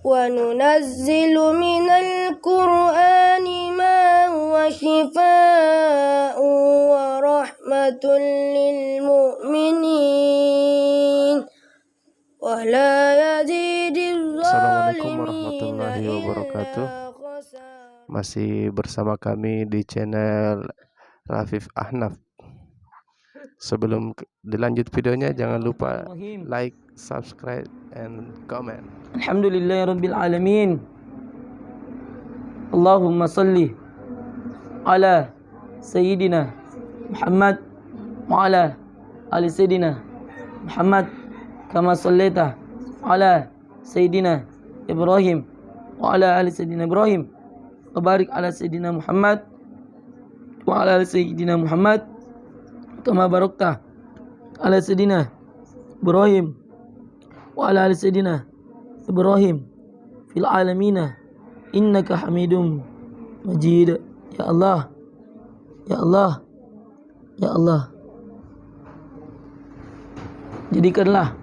وننزل من القرآن ما هو شفاء ورحمة للمؤمنين ولا يزيد Assalamualaikum الظالمين warahmatullahi wabarakatuh. إلا خسارا. Masih bersama kami di channel Rafif Ahnaf. Sebelum dilanjut videonya, jangan lupa like, subscribe, and comment. Alhamdulillahirabbil alamin. Allahumma salli ala sayyidina Muhammad wa ala ali sayyidina Muhammad kama sallaita ala sayyidina Ibrahim wa ala ali sayyidina Ibrahim wa barik ala sayyidina Muhammad wa ala ali sayyidina Muhammad kama barakta ala sayyidina Ibrahim wa ala ali sayyidina Ibrahim fil alamina innaka hamidum majid. Ya Allah, ya Allah, ya Allah, jadikanlah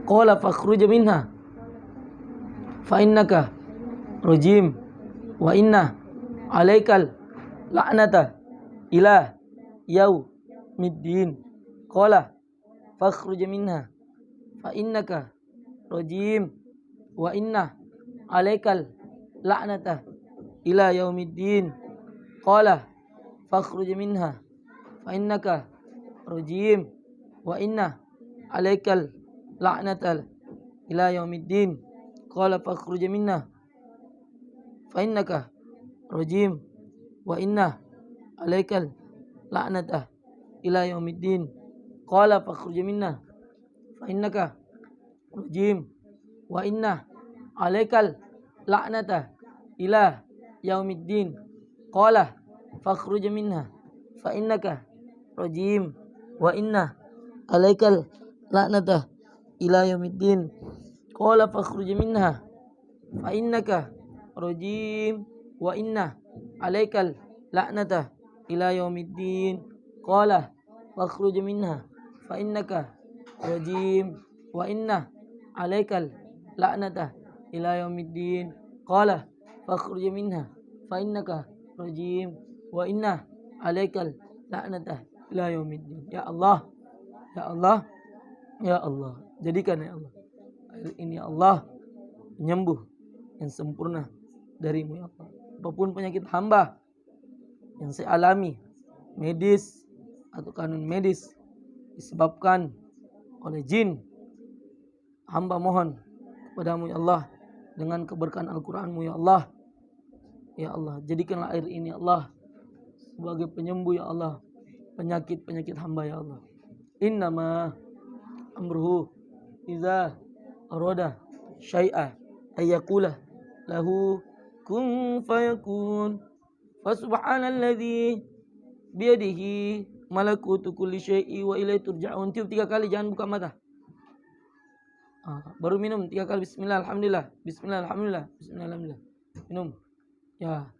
qala fakhruj minha fa innaka rajim wa inna alaikal la'nata ila yaumiddin. Qala fakhruj minha fa innaka rajim wa inna alaikal la'nata ila yaumiddin. Qala fakhruj minha fa innaka rajim wa inna alaikal la'nata ila yaumiddin. Qala fakhruj minha fa innaka rajim wa inna alaikal la'nata ila yaumiddin. Qala fakhruj minha fa innaka rajim wa inna alaikal la'nata ila yaumiddin. Qala fakhruj minha fa innaka rajim wa inna alaikal la'nata ila yaumiddin. Qala fakhruj minha fa innaka rajim wa inna alaikal la'nata ila yaumiddin. Qala fakhruj minha fa innaka rajim wa inna alaikal la'nata ila yaumiddin. Qala fakhruj minha fa innaka rajim wa inna alaikal la'nata ila yaumiddin. Ya Allah, ya Allah, ya Allah, jadikan ya Allah air ini ya Allah penyembuh yang sempurna darimu ya Allah. Apapun penyakit hamba yang saya alami, medis atau kanun medis disebabkan oleh jin, hamba mohon kepadamu ya Allah dengan keberkahan Al-Quranmu ya Allah. Ya Allah, jadikanlah air ini ya Allah sebagai penyembuh ya Allah penyakit-penyakit hamba ya Allah. Innama amruhu iza arada syai'a ayyakula lahu kun fayakun. Fasubhanalladzi biyadihi malakutu kulli syai'i wa ilaihi turja'un. Tiup 3 kali, jangan buka mata. Baru minum 3 kali. Bismillah, alhamdulillah. Bismillah, alhamdulillah. Bismillah, alhamdulillah. Minum. Ya.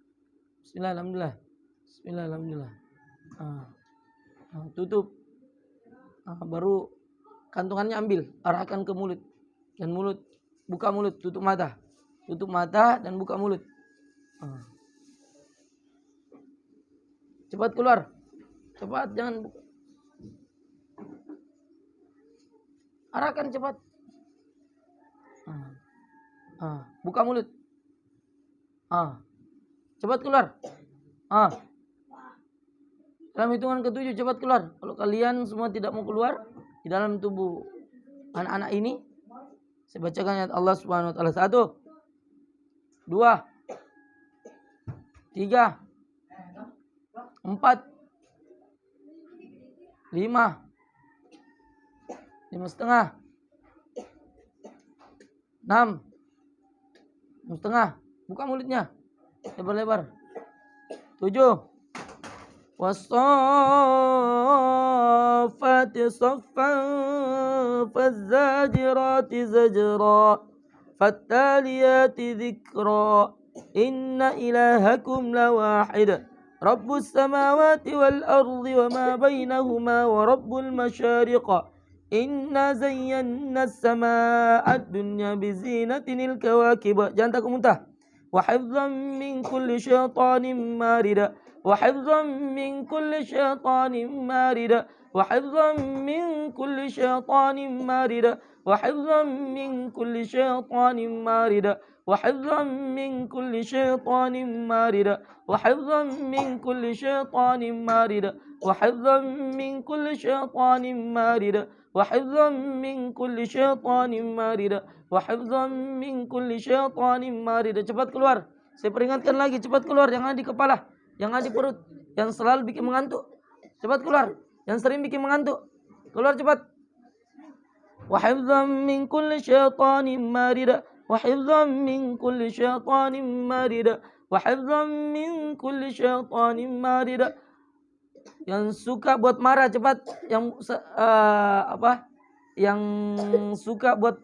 Bismillah, alhamdulillah. Bismillah, alhamdulillah. Tutup. Baru kantungannya ambil, arahkan ke mulut. Dan mulut, buka mulut, tutup mata. Tutup mata dan buka mulut. Cepat keluar. Cepat, jangan buka. Arahkan cepat. Buka mulut. Cepat keluar. Dalam hitungan ke-7 cepat keluar. Kalau kalian semua tidak mau keluar di dalam tubuh anak-anak ini, saya bacakan ayat Allah Subhanahu wa taala. 1 2 3 4 5 5,5 6 6,5. Buka mulutnya lebar-lebar. 7 wassafati saffan fazzajirati zajra fattaliyati dhikra inna ilahakum lawahid rabbus samawati wal ardi wa ma bainahuma wa rabbul masyariq Inna zayyana as-samaa'a ad-dunya bizinatil kawakib. Jangan takut muntah. Wa hifdzan min kulli syaitanin marida. Wa hifdzan min kulli syaitanin marida. Wa hifdzan min kulli syaitanin marida. Wa hifdzan min kulli syaitanin marida. Wa hifdzan min kulli syaitanin marida. Wa hifdzan min kulli syaitanin marida. Wa hifdzan min kulli syaitanin marida. وحفظا من كل شيطان مارد وحفظا من كل شيطان مارد. Cepat keluar. Saya peringatkan lagi, cepat keluar. Jangan di kepala, jangan di perut, yang selalu bikin mengantuk. Cepat keluar, yang sering bikin mengantuk. Keluar cepat. وحفظا من كل شيطان مارد وحفظا من كل شيطان مارد وحفظا من كل شيطان مارد. Yang suka buat marah cepat, yang yang suka buat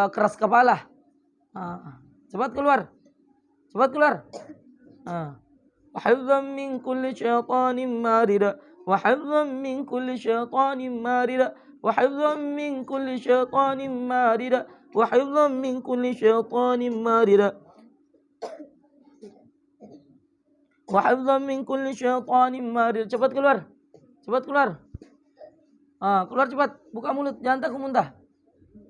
keras kepala, cepat keluar, cepat keluar. Wa hifdzan min kulli syaitanin marida wa hifdzan min kulli syaitanin marida wa hifdzan min kulli syaitanin marida wa hifdzan min kulli syaitanin marida wa hifdzan min kulli syaitanin marid. Cepat keluar. Cepat keluar. Keluar cepat. Buka mulut, jangan takut muntah.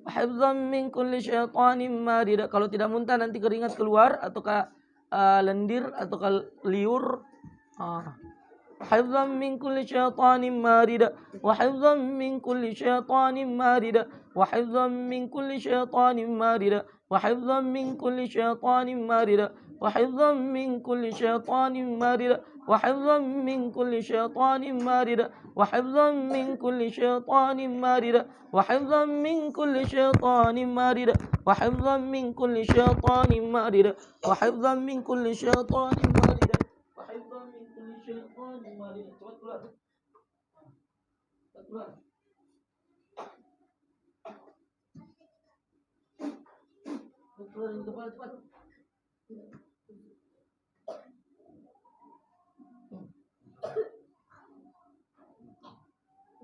Wa hifdzan min kulli syaitanin marid. Kalau tidak muntah nanti keringat keluar atau lendir atau liur. Wa hifdzan min kulli syaitanin marid. Wa hifdzan min kulli syaitanin marid. Wa hifdzan min kulli syaitanin marid. Wa hifdzan min kulli syaitanin marid. وحفظا من كل شيطان مارد وحفظا من كل شيطان مارد وحفظا من كل شيطان مارد وحفظا من كل شيطان مارد وحفظا من كل شيطان مارد وحفظا من كل شيطان مارد وحفظا من كل شيطان مارد.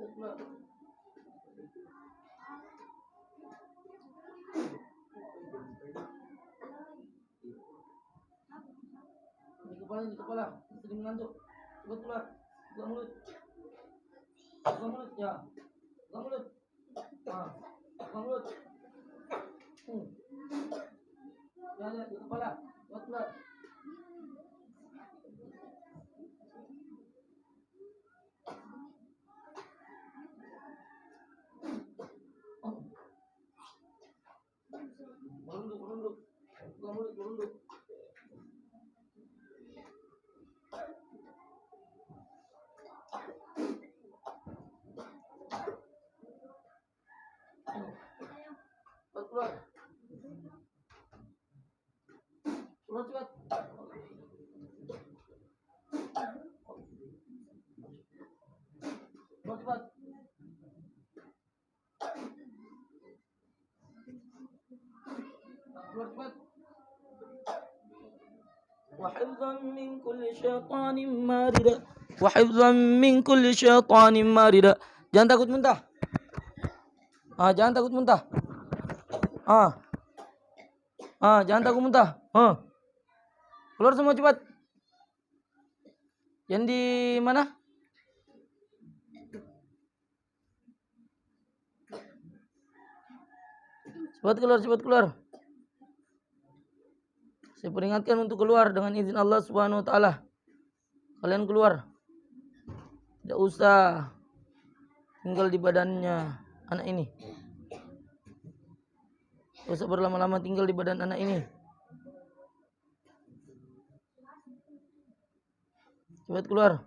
cepat. Di kepala, sering mengantuk. Cepat keluar. Buka mulut. Buka mulut ya. Buka mulut. Buka mulut. Ya, di kepala. Cepat keluar. Merunduk. Buka mulut, merunduk. Keluar. Keluar cepat. Keluar cepat. Keluar cepat. وحفظا من كل شيطان مارد وحفظا من كل شيطان مارد. Jangan takut muntah. Jangan takut muntah. Jangan takut muntah. Keluar semua cepat. Yang di mana? Cepat keluar. Saya peringatkan untuk keluar dengan izin Allah Subhanahu wa taala. Kalian keluar. Tidak usah tinggal di badannya anak ini. Tidak usah berlama-lama tinggal di badan anak ini. Cepat keluar.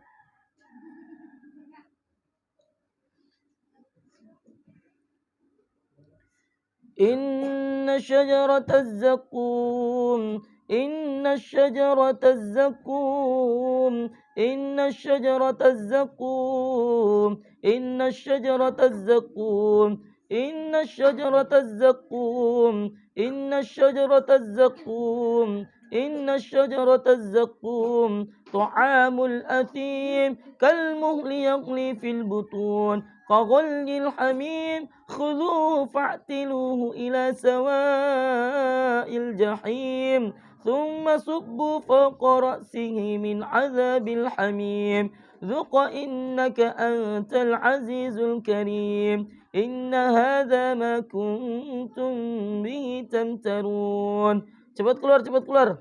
Inna syajarataz zakum. Inna syajarataz zakum. Inna syajarataz zakum. Inna syajarataz zakum. Inna syajarataz zakum. Inna syajarataz zakum. Inna syajarataz zakum. Ta'amul athim kalmuhli yaghli fil butun. كغلي الحميم خذوه فاعتلوه إلى سواء الجحيم ثم صبوا فوق رأسه من عذاب الحميم ذق إنك أنت العزيز الكريم إن هذا ما كنتم به تمترون. Cepat keluar, cepat keluar.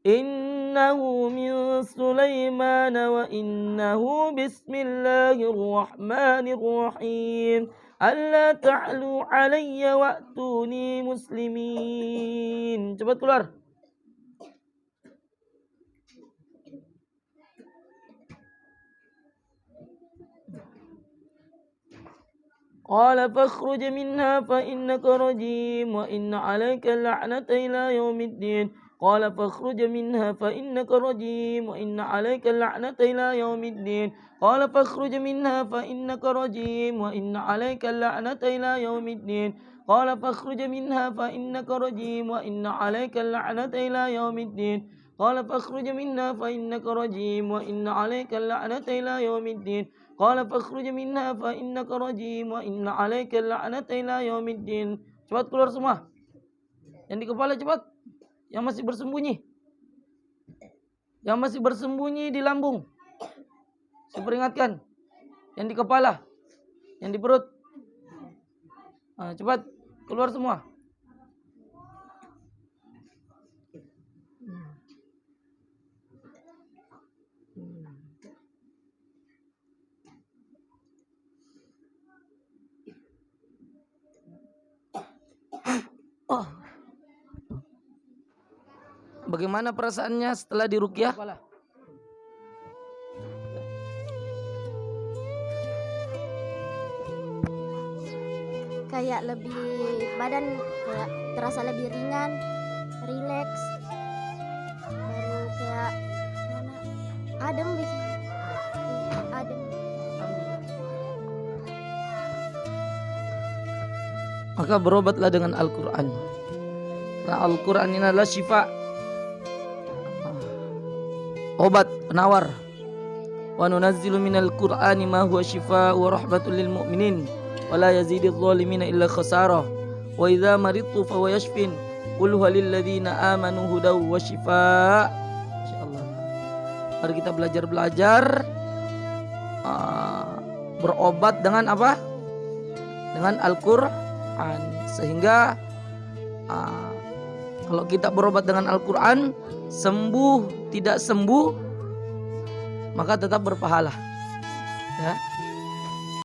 Innahu min Sulaiman wa innahu bismillahirrahmanirrahim. Alla ta'lu alayya wa'tuni muslimin. Cepat keluar. قال فاخرج منها فإنك رجيم وإن عليك اللعنة إلى يوم الدين قال فاخرج منها فإنك رجيم وإن عليك اللعنة إلى يوم الدين قال فاخرج منها فإنك رجيم وإن عليك اللعنة إلى يوم الدين قال فاخرج منها فإنك رجيم وإن عليك اللعنة إلى يوم الدين قال فاخرج منها فإنك رجيم وإن عليك اللعنة إلى يوم الدين قال فاخرج منها فإنك رجيم وإن عليك اللعنة إلى يوم الدين. Cepat keluar semua. Yang di kepala cepat. Yang masih bersembunyi. Yang masih bersembunyi di lambung. Saya peringatkan. Yang di kepala. Yang di perut. Cepat keluar semua. Bagaimana perasaannya setelah diruqyah? Kayak lebih badan kayak terasa lebih ringan, rileks, baru kayak mana adem bisa, adem. Maka berobatlah dengan Al-Quran. Karena Al-Quran ini adalah syifa, obat penawar. Wa nunazzilu minal Qur'ani ma huwa syifaa'un wa rahmatul lil mu'minin wa la yazididz zalimina illa khasara. Wa idza maridtu fa huwa yashfin. Qul huwa lil ladzina amanu hudaw wa shifaa'. Insyaallah. Mari kita belajar berobat dengan apa? Dengan Al-Qur'an. Sehingga kalau kita berobat dengan Al-Quran, sembuh tidak sembuh, maka tetap berpahala, ya.